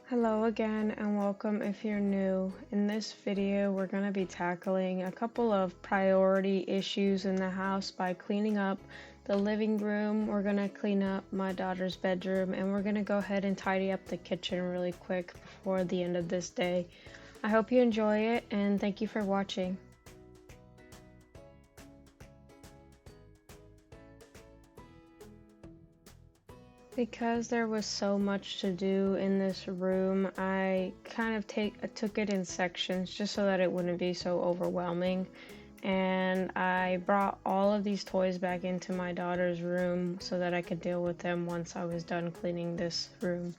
Hello again and welcome if you're new. In this video, we're going to be tackling a couple of priority issues in the house by cleaning up the living room. We're going to clean up my daughter's bedroom and we're going to go ahead and tidy up the kitchen really quick before the end of this day. I hope you enjoy it and thank you for watching. Because there was so much to do in this room, I kind of took it in sections just so that it wouldn't be so overwhelming. And I brought all of these toys back into my daughter's room so that I could deal with them once I was done cleaning this room.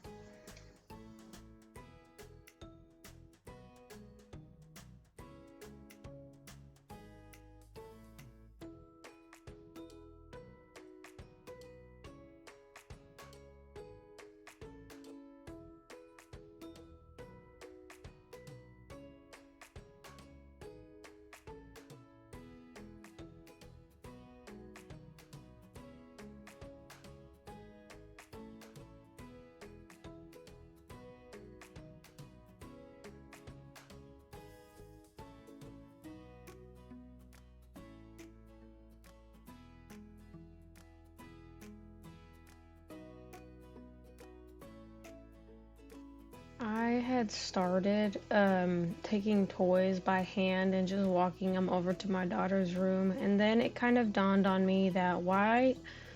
I had started taking toys by hand and just walking them over to my daughter's room, and then it kind of dawned on me that why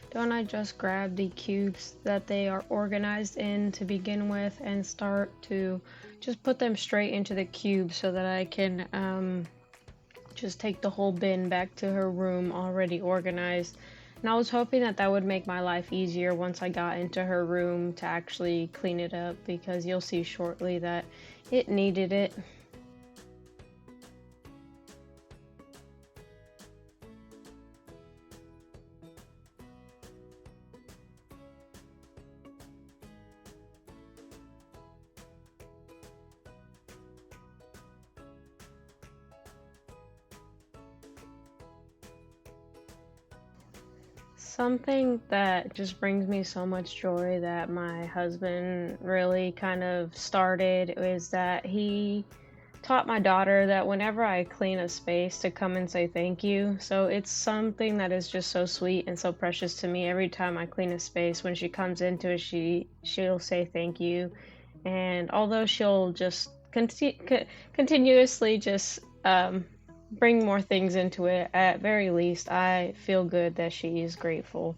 don't I just grab the cubes that they are organized in to begin with and start to just put them straight into the cube so that I can just take the whole bin back to her room already organized. And I was hoping that that would make my life easier once I got into her room to actually clean it up, because you'll see shortly that it needed it. Something that just brings me so much joy that my husband really kind of started is that he taught my daughter that whenever I clean a space to come and say thank you. So it's something that is just so sweet and so precious to me. Every time I clean a space, when she comes into it, she'll say thank you. And although she'll just continuously just bring more things into it, at very least I feel good that she is grateful.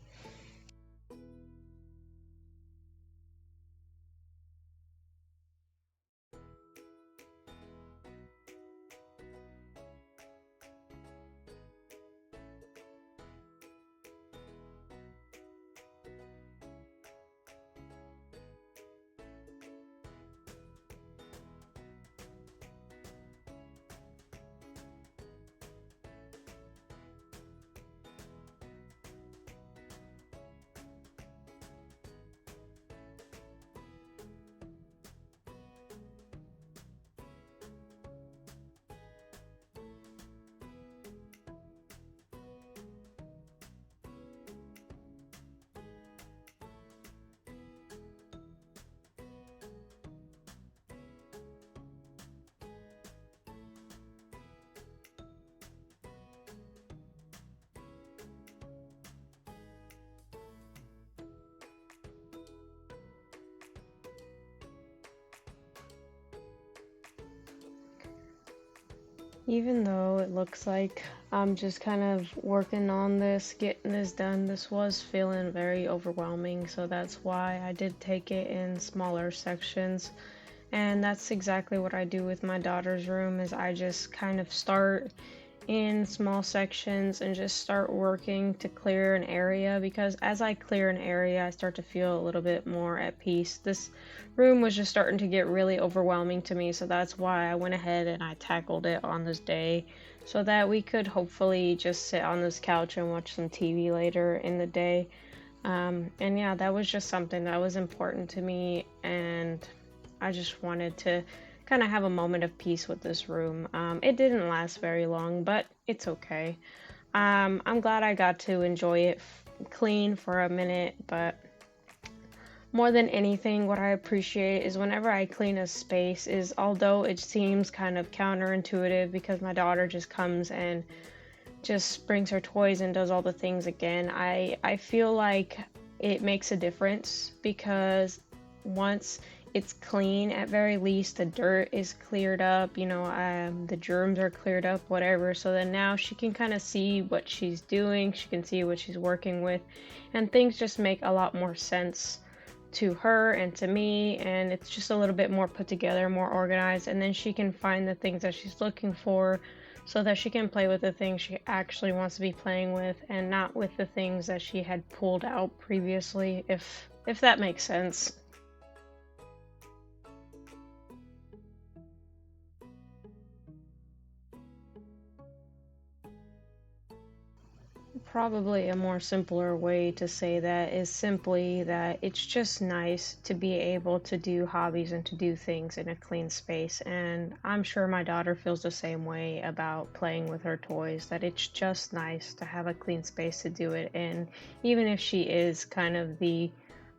Even though it looks like I'm just kind of working on this, getting this done, this was feeling very overwhelming, so that's why I did take it in smaller sections. And that's exactly what I do with my daughter's room, is I just kind of start in small sections and just start working to clear an area, because as I clear an area I start to feel a little bit more at peace. This room was just starting to get really overwhelming to me, so that's why I went ahead and I tackled it on this day so that we could hopefully just sit on this couch and watch some TV later in the day. And yeah, that was just something that was important to me, and I just wanted to kind of have a moment of peace with this room. It didn't last very long, but it's okay. I'm glad I got to enjoy it clean for a minute, but More than anything, what I appreciate is whenever I clean a space is, although it seems kind of counterintuitive because my daughter just comes and just brings her toys and does all the things again, I feel like it makes a difference because once it's clean, at very least the dirt is cleared up, the germs are cleared up, whatever. So then now she can kind of see what she's doing, she can see what she's working with, and things just make a lot more sense to her and to me, and it's just a little bit more put together, more organized, and then she can find the things that she's looking for so that she can play with the things she actually wants to be playing with and not with the things that she had pulled out previously, if that makes sense. Probably a more simpler way to say that is simply that it's just nice to be able to do hobbies and to do things in a clean space. And I'm sure my daughter feels the same way about playing with her toys, that it's just nice to have a clean space to do it in. Even if she is kind of the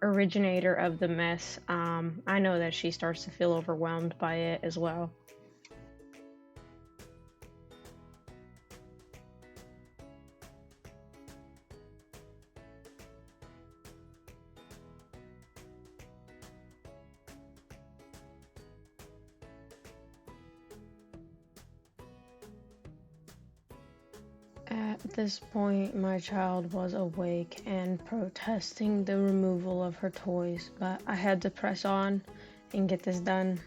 originator of the mess, I know that she starts to feel overwhelmed by it as well. At this point, my child was awake and protesting the removal of her toys, but I had to press on and get this done.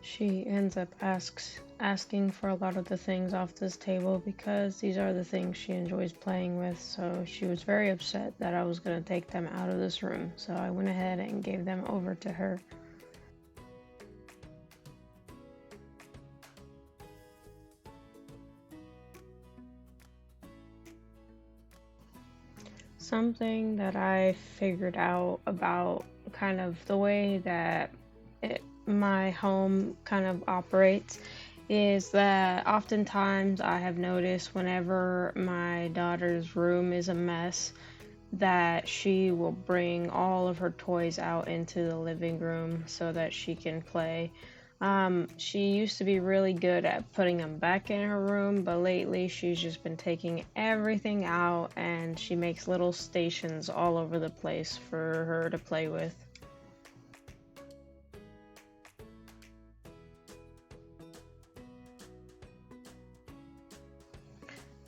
She ends up asking for a lot of the things off this table because these are the things she enjoys playing with, so she was very upset that I was going to take them out of this room, so I went ahead and gave them over to her. Something that I figured out about kind of the way that my home kind of operates is that oftentimes I have noticed whenever my daughter's room is a mess that she will bring all of her toys out into the living room so that she can play. She used to be really good at putting them back in her room, but lately she's just been taking everything out and she makes little stations all over the place for her to play with.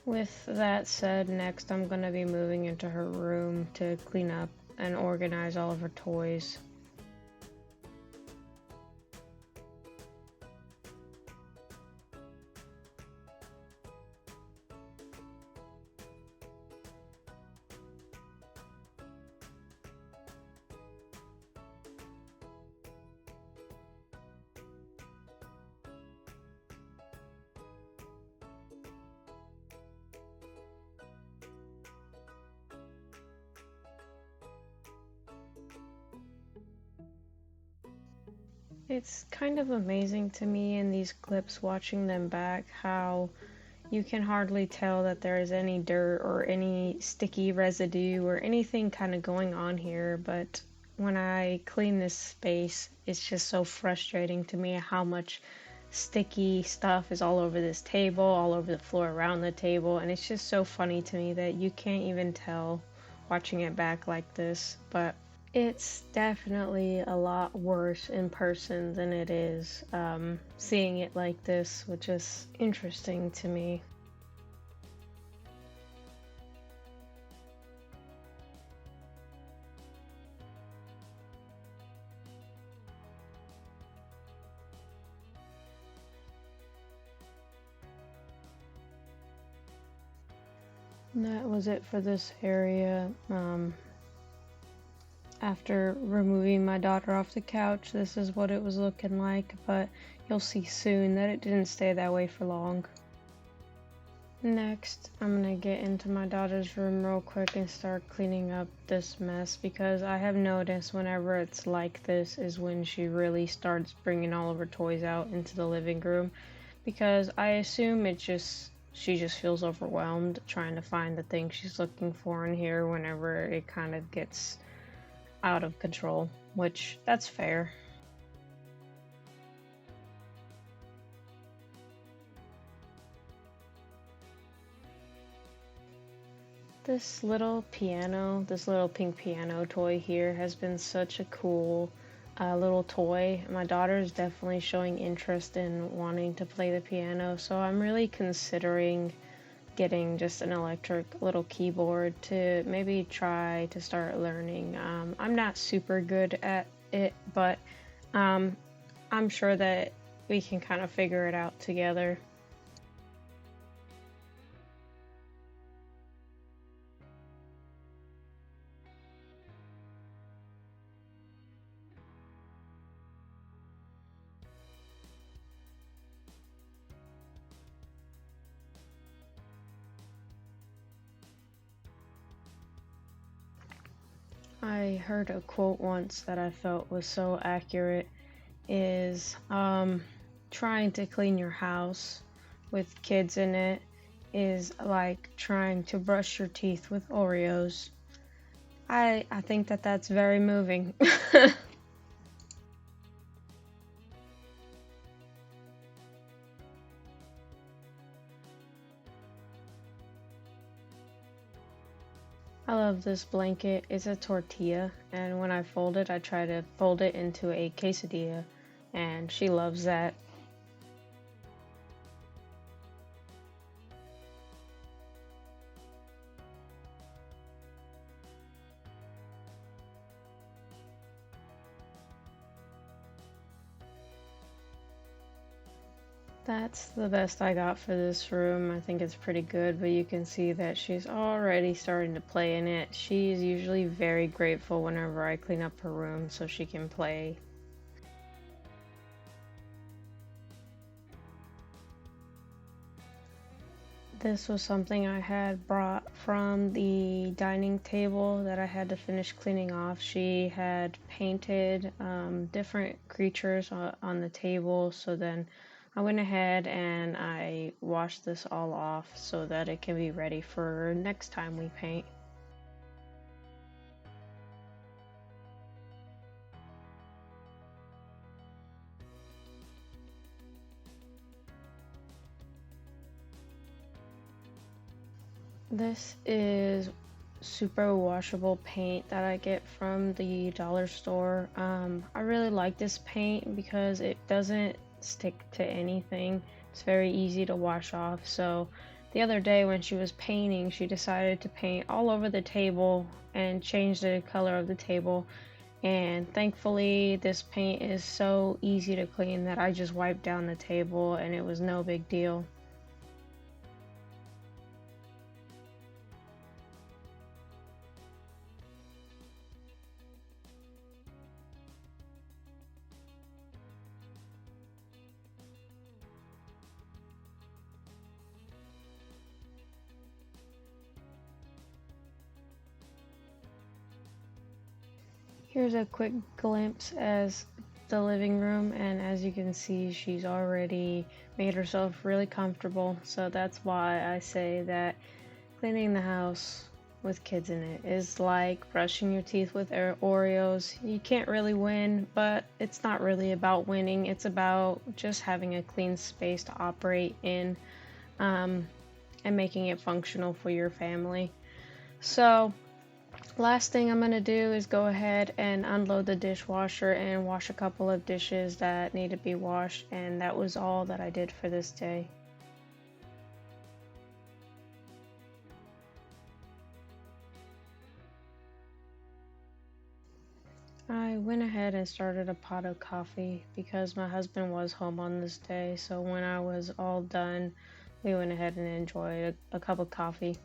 With that said, next I'm going to be moving into her room to clean up and organize all of her toys. It's kind of amazing to me in these clips watching them back how you can hardly tell that there is any dirt or any sticky residue or anything kind of going on here, but when I clean this space, it's just so frustrating to me how much sticky stuff is all over this table, all over the floor around the table, and it's just so funny to me that you can't even tell watching it back like this, but it's definitely a lot worse in person than it is seeing it like this, which is interesting to me. And that was it for this area. After removing my daughter off the couch, this is what it was looking like, but you'll see soon that it didn't stay that way for long. Next, I'm gonna get into my daughter's room real quick and start cleaning up this mess, because I have noticed whenever it's like this is when she really starts bringing all of her toys out into the living room, because I assume she just feels overwhelmed trying to find the thing she's looking for in here whenever it kind of gets out of control, which that's fair. This little pink piano toy here has been such a cool little toy. My daughter is definitely showing interest in wanting to play the piano, so I'm really considering getting just an electric little keyboard to maybe try to start learning. I'm not super good at it, but I'm sure that we can kind of figure it out together. I heard a quote once that I felt was so accurate, is trying to clean your house with kids in it is like trying to brush your teeth with Oreos. I think that that's very moving. I love this blanket. It's a tortilla, and when I fold it, I try to fold it into a quesadilla, and she loves that. That's the best I got for this room. I think it's pretty good, but you can see that she's already starting to play in it. She is usually very grateful whenever I clean up her room so she can play. This was something I had brought from the dining table that I had to finish cleaning off. She had painted different creatures on the table, so then I went ahead and I washed this all off so that it can be ready for next time we paint. This is super washable paint that I get from the dollar store. I really like this paint because it doesn't stick to anything. It's very easy to wash off. So the other day when she was painting, she decided to paint all over the table and change the color of the table. And thankfully this paint is so easy to clean that I just wiped down the table and it was no big deal. Here's a quick glimpse as the living room, and as you can see, she's already made herself really comfortable. So that's why I say that cleaning the house with kids in it is like brushing your teeth with Oreos. You can't really win, but it's not really about winning. It's about just having a clean space to operate in, and making it functional for your family. So last thing I'm gonna do is go ahead and unload the dishwasher and wash a couple of dishes that need to be washed, and that was all that I did for this day. I went ahead and started a pot of coffee because my husband was home on this day, so when I was all done, we went ahead and enjoyed a cup of coffee.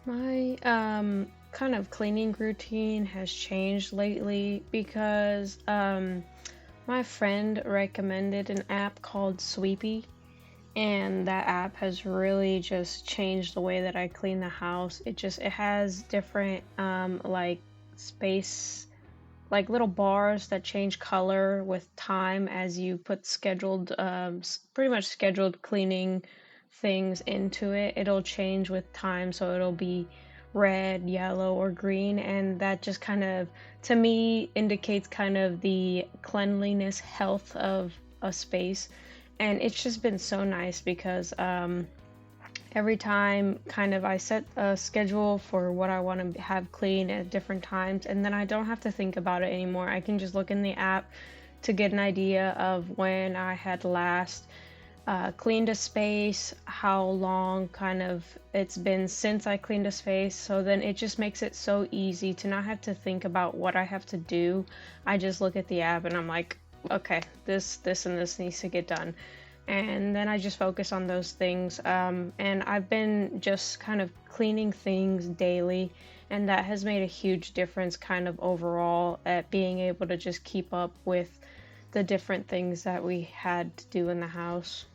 My kind of cleaning routine has changed lately because my friend recommended an app called Sweepy, and that app has really just changed the way that I clean the house. It has different like space, like little bars that change color with time as you put scheduled pretty much scheduled cleaning things into it. It'll change with time, so it'll be red, yellow, or green, and that just kind of, to me, indicates kind of the cleanliness, health of a space. And it's just been so nice because every time kind of I set a schedule for what I want to have clean at different times, and then I don't have to think about it anymore. I can just look in the app to get an idea of when I had last cleaned a space, how long kind of it's been since I cleaned a space. So then it just makes it so easy to not have to think about what I have to do. I just look at the app and I'm like, okay, this, and this needs to get done. And then I just focus on those things. And I've been just kind of cleaning things daily, and that has made a huge difference kind of overall at being able to just keep up with the different things that we had to do in the house.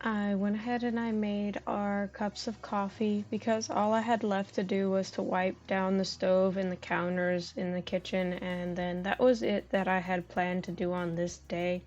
I went ahead and I made our cups of coffee because all I had left to do was to wipe down the stove and the counters in the kitchen, and then that was it that I had planned to do on this day.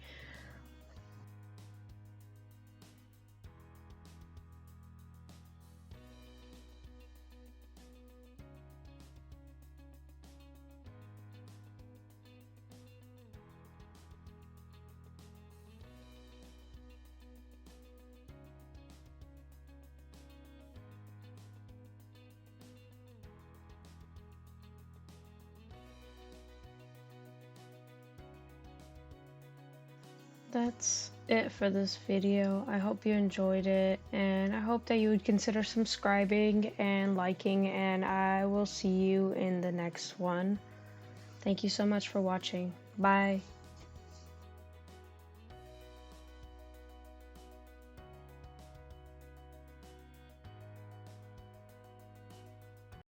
That's it for this video. I hope you enjoyed it, and I hope that you would consider subscribing and liking, and I will see you in the next one. Thank you so much for watching. Bye.